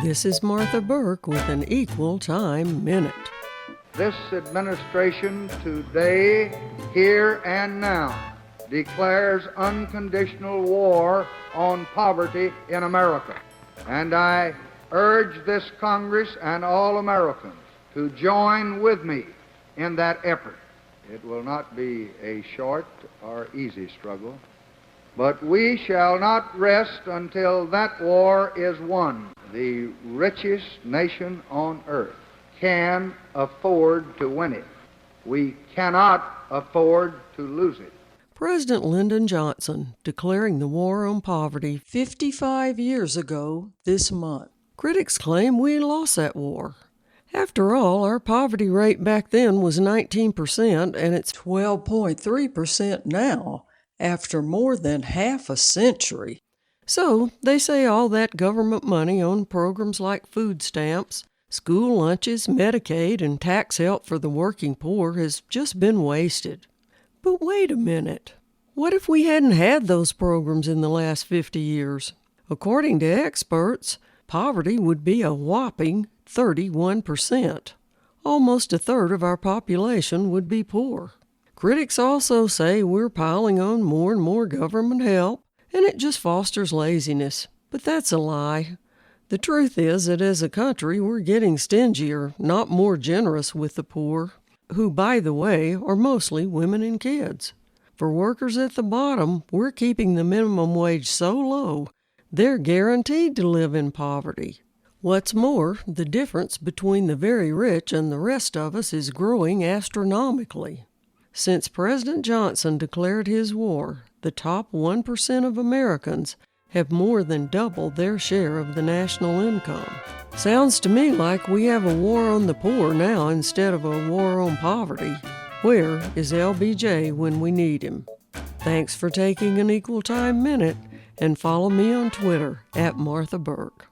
This is Martha Burke with an Equal Time Minute. This administration today, here and now, declares unconditional war on poverty in America. And I urge this Congress and all Americans to join with me in that effort. It will not be a short or easy struggle, but we shall not rest until that war is won. The richest nation on earth can afford to win it. We cannot afford to lose it. President Lyndon Johnson declaring the war on poverty 55 years ago this month. Critics claim we lost that war. After all, our poverty rate back then was 19%, and it's 12.3% now, after more than half a century. So, they say all that government money on programs like food stamps, school lunches, Medicaid, and tax help for the working poor has just been wasted. But wait a minute. What if we hadn't had those programs in the last 50 years? According to experts, poverty would be a whopping 31%. Almost a third of our population would be poor. Critics also say we're piling on more and more government help, and it just fosters laziness. But that's a lie. The truth is that as a country, we're getting stingier, not more generous with the poor, who, by the way, are mostly women and kids. For workers at the bottom, we're keeping the minimum wage so low, they're guaranteed to live in poverty. What's more, the difference between the very rich and the rest of us is growing astronomically. Since President Johnson declared his war, the top 1% of Americans have more than doubled their share of the national income. Sounds to me like we have a war on the poor now instead of a war on poverty. Where is LBJ when we need him? Thanks for taking an Equal Time Minute, and follow me on Twitter @Martha Burke.